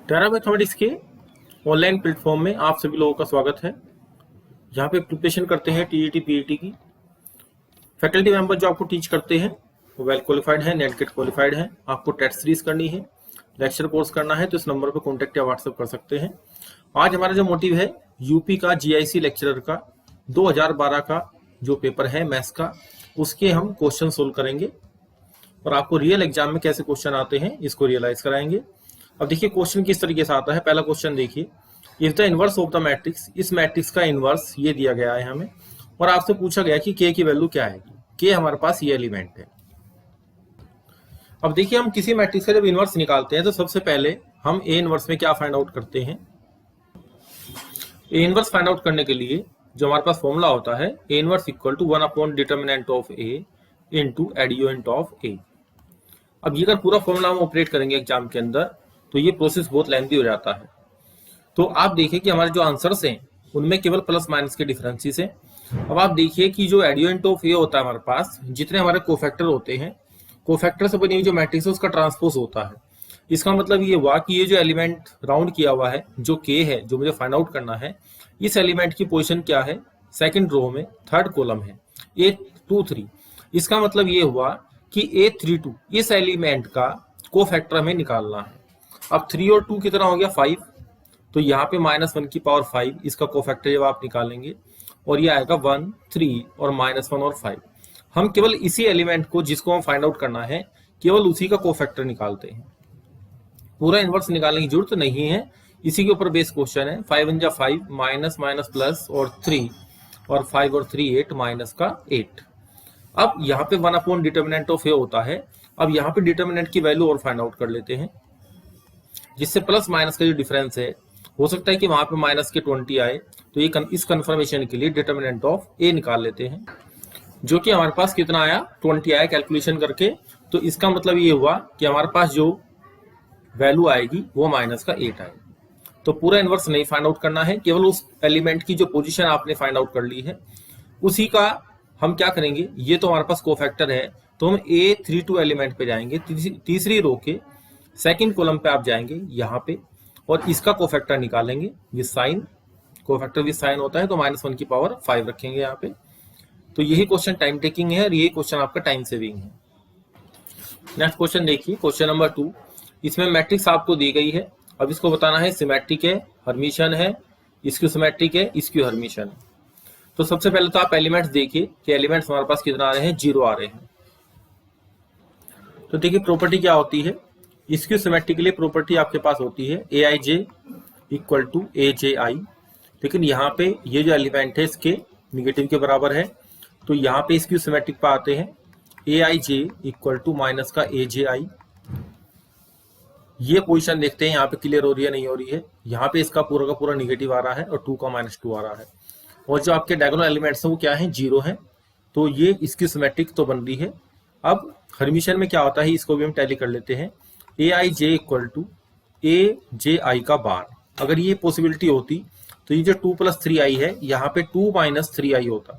टेरा mathematics के online platform में आप सभी लोगों का स्वागत है। यहाँ पे प्रिपरेशन करते हैं टीईटी पीईटी की। फैकल्टी मेंबर जो आपको टीच करते हैं वो वेल क्वालिफाइड है, नेट गेट क्वालिफाइड है। आपको टेस्ट सीरीज करनी है, लेक्चर कोर्स करना है तो इस नंबर पर कॉन्टैक्ट या व्हाट्सएप कर सकते हैं। आज हमारा जो मोटिव है यूपी का जीआईसी लेक्चरर का 2012 का जो पेपर है मैथ्स का, उसके हम क्वेश्चन सोल्व करेंगे और आपको रियल एग्जाम में कैसे क्वेश्चन आते हैं इसको रियलाइज कराएंगे। अब देखिए क्वेश्चन किस तरीके से आता है। पहला क्वेश्चन देखिए, if the inverse of the matrix, इस मैट्रिक्स का इनवर्स ये दिया गया है हमें और आपसे पूछा गया कि के की वैल्यू क्या है। के हमारे पास ये एलिमेंट है। अब देखिए हम किसी मैट्रिक्स का जब इनवर्स निकालते हैं तो सबसे पहले हम ए इनवर्स में क्या फाइंड आउट करते हैं। ए इनवर्स फाइंड आउट करने के लिए जो हमारे पास फॉर्मूला होता है, A inverse equal to 1 determinant of A into adjoint of A. अब ये अगर पूरा फॉर्मूला हम ऑपरेट करेंगे एग्जाम के अंदर तो ये प्रोसेस बहुत लेंथी हो जाता है। तो आप देखिए कि हमारे जो आंसर्स हैं उनमें केवल प्लस माइनस के डिफरेंसेस हैं। अब आप देखिए कि जो एडियोइंट ऑफ ए होता है हमारे पास, जितने हमारे कोफैक्टर होते हैं, कोफैक्टर से बनी हुई जो मैट्रिक्स है उसका ट्रांसपोज होता है। इसका मतलब ये हुआ कि ये जो एलिमेंट राउंड किया हुआ है जो के है, जो मुझे फाइंड आउट करना है, इस एलिमेंट की पोजिशन क्या है, सेकेंड रो में थर्ड कॉलम है A23। इसका मतलब ये हुआ कि A32 इस एलिमेंट का कोफैक्टर हमें निकालना है। अब 3 और 2 कितना हो गया 5, तो यहाँ पे -1 की पावर 5 इसका कोफैक्टर जब आप निकालेंगे और ये आएगा 1 3 और -1 और 5। हम केवल इसी एलिमेंट को जिसको हम फाइंड आउट करना है केवल उसी का कोफैक्टर निकालते हैं। पूरा इनवर्स निकालने की जरूरत नहीं है। इसी के ऊपर बेस क्वेश्चन है। 5 1 जा 5 माइनस माइनस प्लस और 3 और 5 और 3 8 माइनस का 8। अब यहाँ पे 1 डिटर्मिनेंट ऑफ ए होता है। अब यहाँ पे डिटर्मिनेंट की वैल्यू और फाइंड आउट कर लेते हैं, जिससे प्लस माइनस का जो डिफरेंस है, हो सकता है कि वहां पे माइनस के 20 आए, तो ये इस कंफर्मेशन के लिए डिटर्मिनेंट ऑफ ए निकाल लेते हैं, जो कि हमारे पास कितना आया 20 आया कैलकुलेशन करके। तो इसका मतलब ये हुआ कि हमारे पास जो वैल्यू आएगी वो माइनस का 8 आएगी। तो पूरा इनवर्स नहीं फाइंड आउट करना है, केवल उस एलिमेंट की जो पोजिशन आपने फाइंड आउट कर ली है उसी का हम क्या करेंगे। ये तो हमारे पास कोफैक्टर है, तो हम A32 एलिमेंट पे जाएंगे, तीसरी रो के सेकंड कॉलम पे आप जाएंगे यहाँ पे और इसका कोफैक्टर निकालेंगे with sign. Cofactor with sign होता है तो -1 की पावर 5 रखेंगे यहाँ पे। तो यही क्वेश्चन टाइम टेकिंग है और यही क्वेश्चन आपका टाइम सेविंग है। नेक्स्ट क्वेश्चन देखिए, क्वेश्चन नंबर 2। इसमें मैट्रिक्स आपको दी गई है। अब इसको बताना है सिमेट्रिक है, हर्मिशन है, स्क्यू सिमेट्रिक है, स्क्यू हर्मिशन है। तो सबसे पहले तो आप एलिमेंट्स देखिए कि एलिमेंट्स हमारे पास कितना आ रहे हैं, 0 आ रहे हैं। तो देखिए प्रॉपर्टी क्या होती है, स्क्यू सिमेट्रिक के लिए प्रॉपर्टी आपके पास होती है aij इक्वल टू aji। लेकिन यहाँ पे ये जो एलिमेंट है इसके निगेटिव के बराबर है, तो यहाँ पे स्क्यू सिमेट्रिक पे आते हैं aij इक्वल टू माइनस का aj। ये पोजीशन देखते हैं यहाँ पे क्लियर हो रही है नहीं हो रही है। यहाँ पे इसका पूरा का पूरा निगेटिव आ रहा है और 2 का -2 आ रहा है, और जो आपके डायगोनल एलिमेंट्स हैं वो क्या है, 0 है। तो ये स्क्यू सिमेट्रिक तो बन रही है। अब हर्मिशन में क्या होता है इसको भी हम टैली कर लेते हैं। aij इक्वल टू aji का बार। अगर ये पॉसिबिलिटी होती तो ये जो 2 + 3i है यहाँ पे 2 - 3i होता,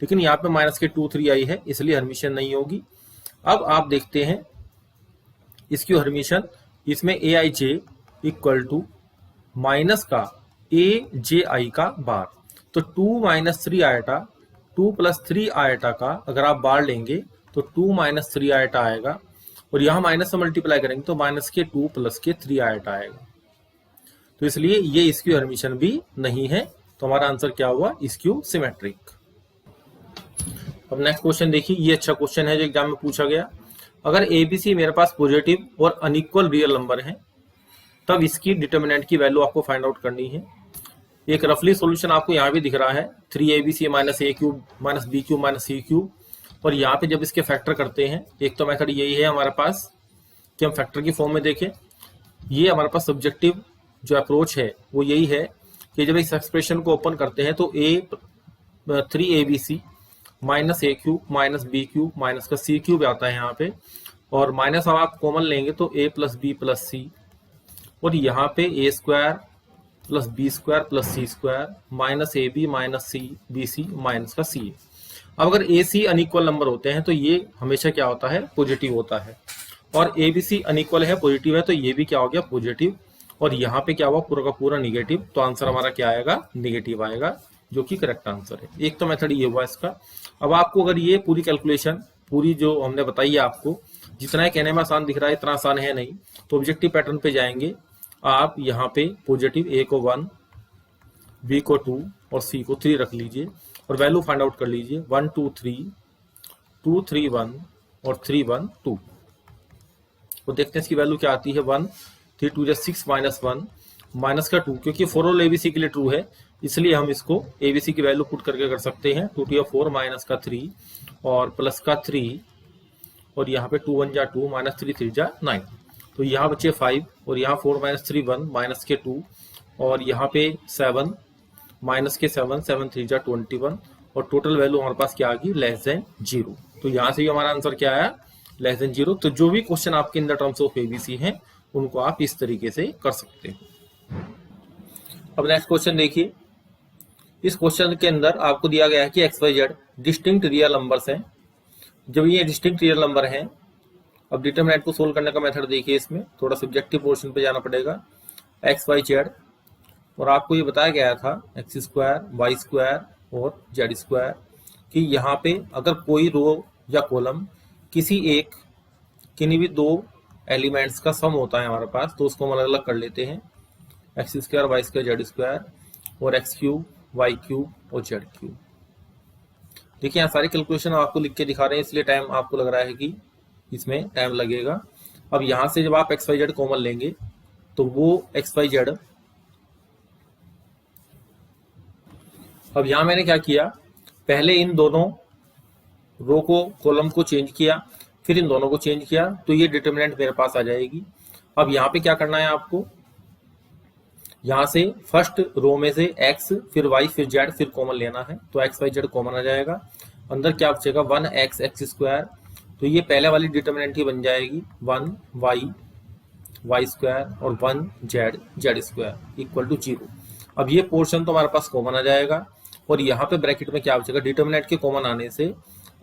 लेकिन यहाँ पे माइनस के 2 3i है, इसलिए हर्मिशन नहीं होगी। अब आप देखते हैं इसकी हर्मिशन, इसमें aij इक्वल टू माइनस का aji का बार। तो 2 - 3 आयटा, 2 + 3 आयटा का अगर आप बार लेंगे तो 2 - 3 आयटा आएगा, और यहाँ माइनस से मल्टीप्लाई करेंगे तो माइनस के 2 + के 3 आयटा आएगा। तो इसलिए ये स्क्यू हर्मिशन भी नहीं है। तो हमारा आंसर क्या हुआ, स्क्यू सिमेट्रिक। अब नेक्स्ट क्वेश्चन देखिए, ये अच्छा क्वेश्चन है जो एग्जाम में पूछा गया। अगर ABC मेरे पास पॉजिटिव और अनइक्वल रियल नंबर है तब इसकी डिटर्मिनेंट की वैल्यू आपको फाइंड आउट करनी है। एक रफली सॉल्यूशन आपको यहाँ भी दिख रहा है, 3ABC - A³ - B³ - C³। और यहाँ पे जब इसके फैक्टर करते हैं, एक तो मेथड यही है हमारे पास कि हम फैक्टर की फॉर्म में देखें। ये हमारे पास सब्जेक्टिव जो अप्रोच है वो यही है कि जब इस एक्सप्रेशन को ओपन करते हैं तो 3ABC - A³ - B³ - C³ आता है यहाँ पे, और माइनस अब आप कॉमन लेंगे तो A + B + C, और यहाँ पे A² + B² + C² -AB - CBC - का C। अब अगर AC अनइक्वल नंबर होते हैं तो ये हमेशा क्या होता है, पॉजिटिव होता है, और ABC अनइक्वल है, पॉजिटिव है, तो ये भी क्या हो गया, पॉजिटिव। और यहाँ पे क्या हुआ, पूरा का पूरा निगेटिव, तो आंसर हमारा क्या आएगा, निगेटिव आएगा, जो कि करेक्ट आंसर है। एक तो मेथड ये हुआ इसका। अब आपको अगर ये पूरी कैलकुलेशन पूरी जो हमने बताई है आपको, जितना है कहने में आसान दिख रहा है, इतना आसान है नहीं, तो ऑब्जेक्टिव पैटर्न पे जाएंगे आप। यहाँ पे पॉजिटिव ए को 1, बी को 2 और सी को 3 रख लीजिए और वैल्यू फाइंड आउट कर लीजिए। 1 2 3, 2 3 1 और 3 1 2। तो देखते हैं इसकी वैल्यू क्या आती है। 1 3 2 6 -1 माइनस का 2, क्योंकि 4 और एबीसी के लिए ट्रू है, इसलिए हम इसको एबीसी की वैल्यू पुट करके कर सकते हैं। 2 2 4 माइनस का 3 और प्लस का 3 और यहाँ पे 2 1 जा 2 माइनस 3 3 जा 9। तो यहाँ बचे 5 और यहाँ 4 माइनस 3 1 माइनस के 2 और यहाँ पे 7 माइनस के 7 7 3 जा 21 और टोटल वैल्यू हमारे पास क्या आ गई, लेस देन 0। तो यहाँ से भी हमारा आंसर क्या आया, लेस देन 0। तो जो भी क्वेश्चन आपके in the terms of ABC हैं उनको आप इस तरीके से कर सकते हैं। अब नेक्स्ट क्वेश्चन देखिए। इस क्वेश्चन के अंदर आपको दिया गया है कि X Y Z distinct real numbers हैं। जब ये डिस्टिंक्ट रियल नंबर हैं, अब डिटरमिनेंट को सोल्व करने का मेथड देखिए। इसमें थोड़ा सब्जेक्टिव पोर्शन पे जाना पड़ेगा। एक्स वाई जेड, और आपको ये बताया गया था एक्स स्क्वायर वाई स्क्वायर और जेड स्क्वायर कि यहाँ पे अगर कोई रो या कॉलम किसी एक किन्हीं भी दो एलिमेंट्स का सम होता है हमारे पास, तो उसको हम अलग अलग कर लेते हैं। X square Y square Z square और एक्स क्यूब वाई क्यूब और जेड क्यूब। देखिए यहाँ सारी कैलकुलेशन आपको लिख के दिखा रहे हैं, इसलिए टाइम आपको लग रहा है कि इसमें टाइम लगेगा। अब यहाँ से जब आप एक्स वाई जेड कॉमन लेंगे तो वो एक्स वाई जेड, अब यहाँ मैंने क्या किया, पहले इन दोनों रो को कॉलम को चेंज किया, फिर इन दोनों को चेंज किया, तो ये डिटरमिनेंट मेरे पास आ जाएगी। अब यहाँ पे क्या करना है आपको, यहाँ से फर्स्ट रो में से x फिर y फिर z फिर कॉमन लेना है, तो x y z कॉमन आ जाएगा। अंदर क्या बचेगा, 1x x स्क्वायर, तो ये पहले वाली डिटरमिनेंट ही बन जाएगी 1y y स्क्वायर और 1z z square equal to 0। अब ये पोर्शन तो हमारे पास कॉमन आ जाएगा और यहाँ पे ब्रैकेट में क्या बचेगा, डिटरमिनेंट के कॉमन आने से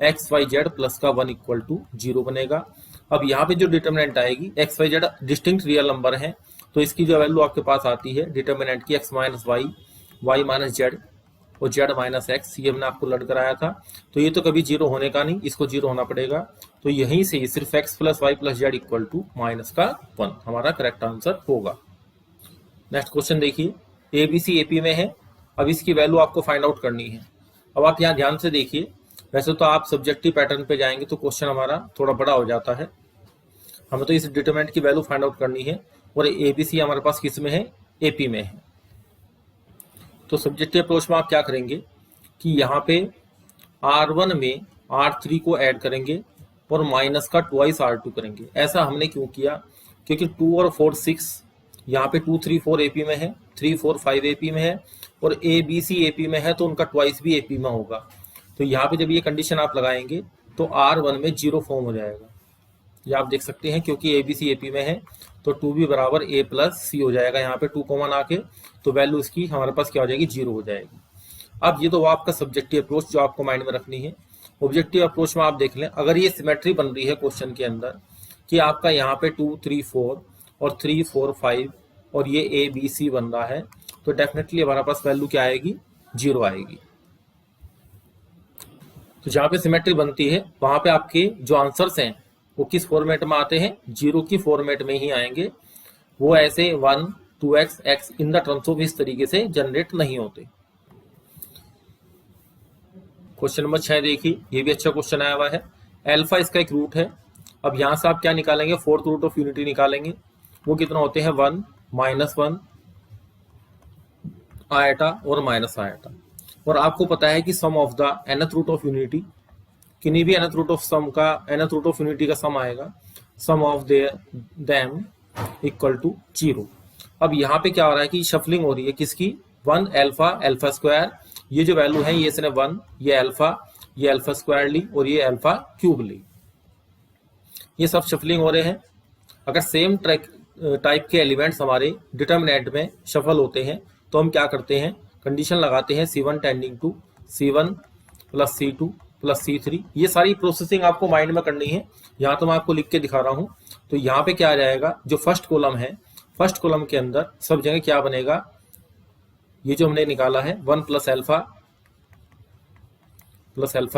एक्स वाई जेड प्लस का 1 इक्वल टू 0 बनेगा। अब यहाँ पे जो डिटरमिनेंट आएगी, X Y Z distinct real number है, तो इसकी जो वैल्यू आपके पास आती है डिटरमिनेंट की X minus Y, Y minus Z और जेड माइनस एक्स, ये हमने आपको लर्न कराया था। तो ये तो कभी 0 होने का नहीं, इसको 0 होना पड़ेगा। तो यहीं से सिर्फ X plus Y plus Z equal to minus का 1 हमारा करेक्ट आंसर होगा। नेक्स्ट क्वेश्चन देखिए। एबीसी एपी में है, अब इसकी वैल्यू आपको फाइंड आउट करनी है। अब आप यहाँ ध्यान से देखिए, वैसे तो आप सब्जेक्टिव पैटर्न पे जाएंगे तो क्वेश्चन हमारा थोड़ा बड़ा हो जाता है। हमें तो इस डिटरमिनेंट की वैल्यू फाइंड आउट करनी है और एबीसी हमारे पास किस में है, एपी में है। तो सब्जेक्टिव अप्रोच में आप क्या करेंगे कि यहाँ पे R1 में R3 को ऐड करेंगे और माइनस का ट्वाइस R2 करेंगे। ऐसा हमने क्यों किया, क्योंकि 2 और 4 6, यहाँ पे 2 3 4 एपी में है, 3 4 5 एपी में है और ए बी सी एपी में है, तो उनका ट्वाइस भी एपी में होगा। तो यहाँ पे जब ये कंडीशन आप लगाएंगे तो R1 में 0 फॉर्म हो जाएगा, ये आप देख सकते हैं, क्योंकि ए बी सी एपी में है तो 2b बराबर a प्लस सी हो जाएगा। यहाँ पे 2 कॉमन आके तो वैल्यू इसकी हमारे पास क्या हो जाएगी, 0 हो जाएगी। अब ये तो आपका सब्जेक्टिव अप्रोच जो आपको माइंड में रखनी है। ऑब्जेक्टिव अप्रोच में आप देख लें, अगर ये सिमेट्री बन रही है क्वेश्चन के अंदर कि आपका यहाँ पे 2 3 4 और 3 4 5 और ये ए बी सी बन रहा है, तो डेफिनेटली हमारे पास वैल्यू क्या आएगी, 0 आएगी। तो जहाँ पे सिमेट्री बनती है वहां पे आपके जो आंसर्स हैं वो किस फॉर्मेट में आते हैं, 0 की फॉर्मेट में ही आएंगे। वो ऐसे 1 2x x in the terms of इस तरीके से जनरेट नहीं होते। क्वेश्चन नंबर 6 देखिए, ये भी अच्छा क्वेश्चन आया हुआ है। अल्फा इसका एक रूट है। अब यहां से आप क्या निकालेंगे, फोर्थ रूट ऑफ यूनिटी निकालेंगे। वो कितना होते हैं, 1 -1 आयटा और माइनस आयटा। और आपको पता है कि sum of the nth root of unity, किन्हीं भी nth रूट ऑफ सम का nth रूट ऑफ यूनिटी का सम आएगा, सम ऑफ देम इक्वल टू 0। अब यहाँ पे क्या हो रहा है कि शफलिंग हो रही है किसकी, 1 अल्फा अल्फा स्क्वायर, ये जो वैल्यू है ये इसने 1, ये अल्फा स्क्वायर ली और ये अल्फा क्यूब ली, ये सब शफलिंग हो रहे हैं। अगर सेम टाइप के एलिमेंट्स हमारे डिटरमिनेंट में शफल होते हैं तो हम क्या करते हैं, कंडीशन लगाते हैं C1 tending to C1 plus C2 plus C3। ये सारी प्रोसेसिंग आपको माइंड में करनी है, यहाँ तो मैं आपको लिख के दिखा रहा हूँ। तो यहाँ पे क्या आ जाएगा, जो फर्स्ट कॉलम है फर्स्ट कॉलम के अंदर सब जगह क्या बनेगा, ये जो हमने निकाला है 1 plus alpha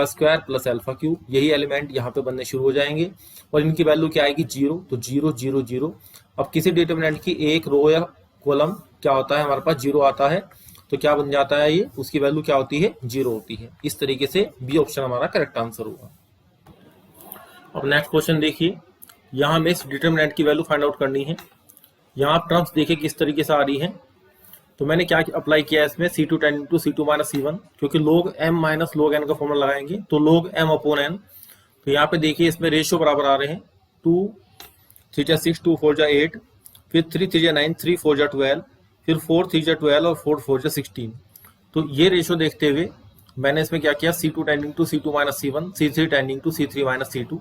square plus alpha cube, यही एलिमेंट यहाँ पे बनने शुरू हो जाएंगे और इनकी वैल्यू क्या आएगी 0, तो 0 0 0। अब किसी डिटरमिनेंट की एक रो या कॉलम क्या होता है हमारे पास 0 आता है, तो क्या बन जाता है ये, उसकी वैल्यू क्या होती है 0 होती है। इस तरीके से बी ऑप्शन हमारा करेक्ट आंसर होगा। अब नेक्स्ट क्वेश्चन देखिए, यहाँ हमें इस डिटरमिनेंट की वैल्यू फाइंड आउट करनी है। यहाँ आप टर्म्स देखिए किस तरीके से आ रही है, तो मैंने क्या अप्लाई किया है इसमें C2 tan into C2 minus C1, क्योंकि log m minus log n का फॉर्मूला लगाएंगे तो log m अपॉन n। तो यहाँ पे देखिए इसमें रेशियो बराबर आ रहे हैं 2 3 जा 6 2 4 जा 8, फिर 3 3 जा 9 3 4 जा 12, फिर 4 3 जा 12 और 4 4 जा 16। तो ये रेशियो देखते हुए मैंने इसमें क्या किया, C2 tan into C2 minus C1, C3 tan into C3 minus C2।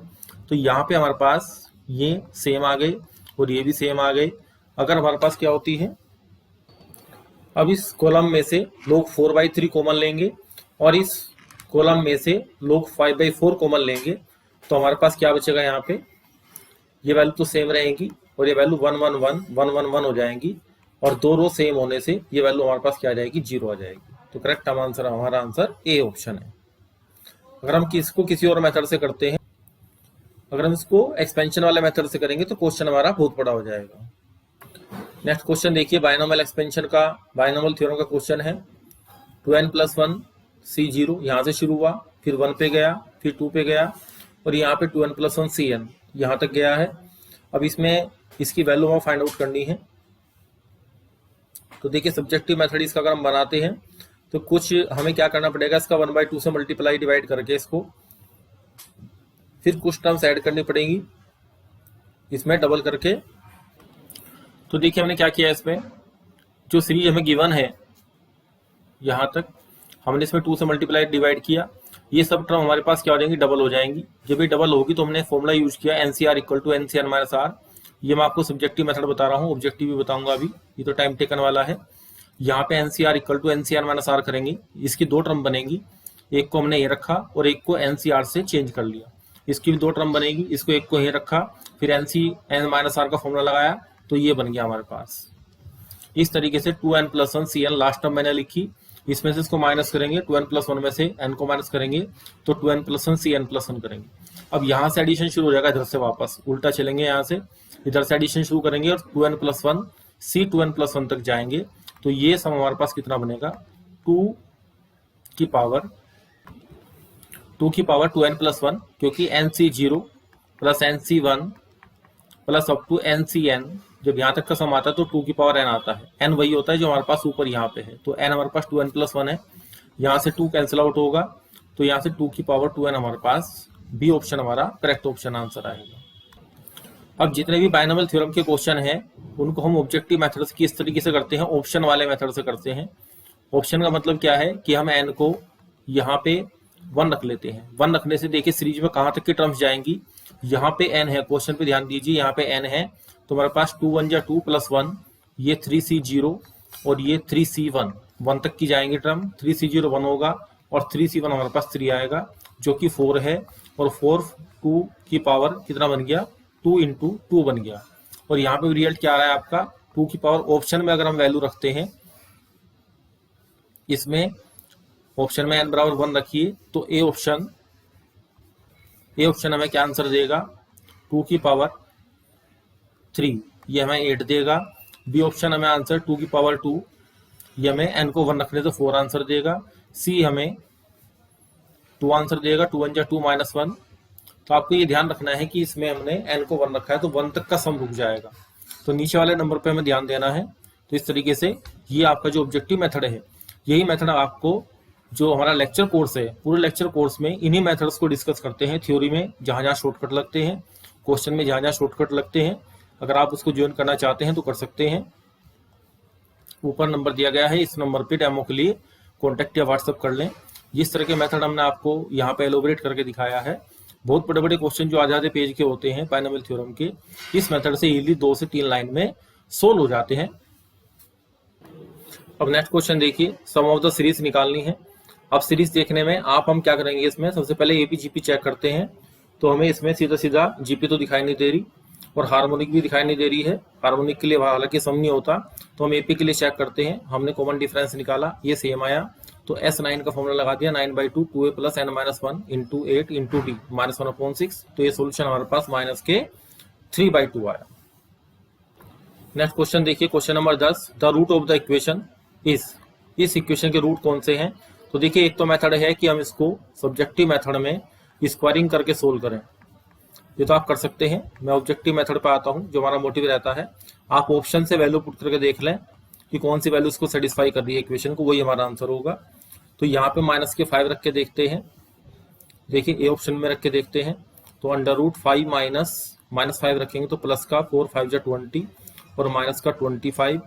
तो यहाँ पे हमारे पास ये सेम आ गए और ये भी सेम आ गए। अगर हमारे पास क्या होती है, अब इस कॉलम में से लोग 4/3 कॉमन लेंगे और इस कॉलम में से लोग 5/4 कॉमन लेंगे, तो हमारे पास क्या बचेगा, यहाँ पे ये वैल्यू तो सेम रहेंगी और ये वैल्यू 1 1 1 1 1 1 हो जाएंगी और दो रो सेम होने से ये वैल्यू हमारे पास क्या आ जाएगी 0 आ जाएगी। तो करेक्ट आंसर हमारा आंसर ए ऑप्शन है। अगर हम इसको किसी और मेथड से करते हैं, अगर हम इसको एक्सपेंशन वाले मेथड से करेंगे तो क्वेश्चन हमारा बहुत बड़ा हो जाएगा। नेक्स्ट क्वेश्चन देखिए, बायनोमियल एक्सपेंशन का, बायनोमियल थ्योरम का क्वेश्चन है। 2n + 1 C0 यहाँ से शुरू हुआ, फिर 1 पे गया, फिर 2 पे गया और यहाँ पे 2n + 1 Cn यहाँ तक गया है। अब इसमें इसकी वैल्यू हमें फाइंड आउट करनी है। तो देखिए सब्जेक्टिव मेथड इसका अगर हम बनाते हैं तो कुछ हमें क्या करना पड़ेगा, इसका 1/2 से मल्टीप्लाई डिवाइड करके इसको, फिर कुछ टर्म्स ऐड करनी पड़ेंगी इसमें डबल करके। तो देखिए हमने क्या किया, इसमें जो सीरीज हमें गिवन है यहाँ तक हमने इसमें 2 से मल्टीप्लाई डिवाइड किया, ये सब टर्म हमारे पास क्या हो जाएंगी, डबल हो जाएंगी। जब ये डबल होगी तो हमने फॉर्मूला यूज किया NCR = NCn - R। ये मैं आपको सब्जेक्टिव मेथड बता रहा हूँ, ऑब्जेक्टिव भी बताऊंगा अभी, ये तो टाइम टेकन वाला है। यहाँ पे NCR = NCn - R करेंगे, इसकी दो टर्म बनेगी, एक को हमने ये रखा और एक को NCR से चेंज कर लिया। इसकी भी दो टर्म बनेगी, इसको एक को ये रखा, फिर NCn - R का फॉर्मूला लगाया, तो ये बन गया हमारे पास। इस तरीके से 2n + 1 Cn लास्ट टर्म मैंने लिखी, इसमें से इसको माइनस करेंगे, 2n + 1 में से n को माइनस करेंगे तो 2n + 1 Cn + 1 करेंगे। अब यहाँ से एडिशन शुरू हो जाएगा, इधर से वापस उल्टा चलेंगे, यहाँ से इधर से एडिशन शुरू करेंगे और 2n + 1 C 2n + 1 तक जाएंगे। तो ये सम हमारे पास कितना बनेगा, 2 की पावर 2n + 1, क्योंकि NC0 + NC1 plus up to NCn, जब यहाँ तक का सम आता है तो 2 की पावर n आता है। n वही होता है जो हमारे पास ऊपर यहाँ पे है, तो n हमारे पास 2n + 1 है, यहाँ से 2 कैंसिल आउट होगा, तो यहाँ से 2 की पावर 2n हमारे पास, बी ऑप्शन हमारा करेक्ट ऑप्शन आंसर आएगा। अब जितने भी बायनोमियल थ्योरम के क्वेश्चन हैं उनको हम ऑब्जेक्टिव मेथड से किस तरीके से करते हैं, ऑप्शन वाले मेथड से करते हैं। ऑप्शन का मतलब क्या है कि हम n को यहाँ पे 1 रख लेते हैं। 1 रखने से देखिए सीरीज में कहाँ तक की टर्म्स जाएंगी, यहाँ पे n है, क्वेश्चन पे ध्यान दीजिए, यहाँ पे n है, तो हमारे पास 2 1 जा 2 + 1, ये 3C0 और ये 3C1 1 तक की जाएंगे टर्म। 3C0 1 होगा और 3C1 हमारे पास 3 आएगा जो कि 4 है, और 4 2 की पावर कितना बन गया, 2 × 2 बन गया। और यहाँ पे रिजल्ट क्या आ रहा है आपका, 2 की पावर, ऑप्शन में अगर हम वैल्यू रखते हैं, इसमें ऑप्शन में n = 1 रखिए तो ए ऑप्शन हमें क्या आंसर देगा, 2 की पावर 3, ये हमें 8 देगा। बी ऑप्शन हमें आंसर 2 की पावर 2, ये हमें n को 1 रखने से 4 आंसर देगा। सी हमें 2 आंसर देगा, 2 1 जा 2 -1। तो आपको ये ध्यान रखना है कि इसमें हमने n को 1 रखा है तो 1 तक का सम रुक जाएगा, तो नीचे वाले नंबर पे हमें ध्यान देना है। तो इस तरीके से ये आपका जो ऑब्जेक्टिव मेथड है, यही मेथड आपको, जो हमारा लेक्चर कोर्स है, पूरे लेक्चर कोर्स में इन्हीं मेथड्स को डिस्कस करते हैं। थ्योरी में जहाँ जहाँ शॉर्टकट लगते हैं, क्वेश्चन में जहाँ जहाँ शॉर्टकट लगते हैं, अगर आप उसको ज्वाइन करना चाहते हैं तो कर सकते हैं। ऊपर नंबर दिया गया है, इस नंबर पे डेमो के लिए कॉन्टैक्ट या व्हाट्सअप कर लें। जिस तरह के मेथड हमने आपको यहाँ पे एलोबरेट करके दिखाया है, बहुत बड़े बड़े क्वेश्चन जो आधे पेज के होते हैं बायनोमियल थ्योरम के, इस मेथड से इजीली 2 से 3 लाइन में सोल्व हो जाते हैं। अब नेक्स्ट क्वेश्चन देखिए, सम ऑफ द सीरीज निकालनी है। अब सीरीज देखने में हम क्या करेंगे, इसमें सबसे पहले एपी जीपी चेक करते हैं। तो हमें इसमें सीधा सीधा जीपी तो दिखाई नहीं दे रही, और हार्मोनिक भी दिखाई नहीं दे रही है। हार्मोनिक के लिए हालांकि सम नहीं होता, तो हम एपी के लिए चेक करते हैं। हमने कॉमन डिफरेंस निकाला, ये सेम आया, तो S9 का फॉर्मूला लगा दिया, 9/2 2a + n-1 × 8 × d -1/6। तो ये सोल्यूशन हमारे पास -के 3/2 आया। नेक्स्ट क्वेश्चन देखिए, question number 10, the root of the equation is. इस इक्वेशन के रूट कौन से हैं? तो देखिए, एक तो मेथड है कि हम इसको सब्जेक्टिव मेथड में स्क्वायरिंग करके सोल्व करें, ये तो आप कर सकते हैं। मैं ऑब्जेक्टिव मेथड पे आता हूं, जो हमारा मोटिव रहता है। आप ऑप्शन से वैल्यू पुट करके देख लें कि कौन सी वैल्यू इसको सेटिस्फाई कर रही है इक्वेशन को, वही हमारा आंसर होगा। तो यहाँ पे -5 रख के देखते हैं। देखिए, ए ऑप्शन में रख के देखते हैं, तो √5 -5 रखेंगे तो प्लस का 4 5 जा 20 और माइनस का 25,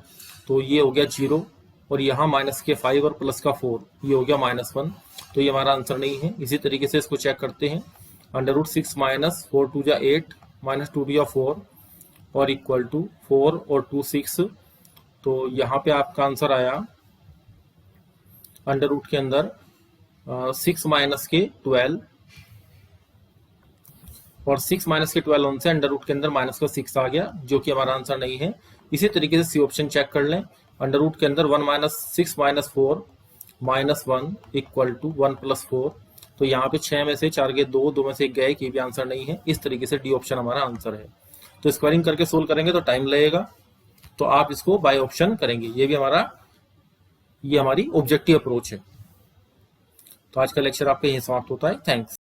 तो ये हो गया 0। और यहाँ -5 और प्लस का 4, ये हो गया -1। तो ये हमारा आंसर नहीं है। इसी तरीके से इसको चेक करते हैं, √6 - 4 2 जा 8 -2 जा 4 और इक्वल टू 4 और 2 6। तो यहाँ पे आपका आंसर आया अंडर रूट के अंदर 6 - के 12 और 6 - के 12 उनसे अंडर रूट के अंदर -6 आ गया, जो कि हमारा आंसर नहीं है। इसी तरीके से सी ऑप्शन चेक कर लें, अंडर रूट के अंदर 1 - 6 - 4 -1 इक्वल टू 1 + 4। तो यहाँ पे 6 में से 4 गए 2, 2 में से 1 गया, ये भी आंसर नहीं है। इस तरीके से डी ऑप्शन हमारा आंसर है। तो स्क्वायरिंग करके सोल्व करेंगे तो टाइम लगेगा, तो आप इसको बाय ऑप्शन करेंगे। ये हमारी ऑब्जेक्टिव अप्रोच है। तो आज का लेक्चर आपका यहीं समाप्त होता है। थैंक्स।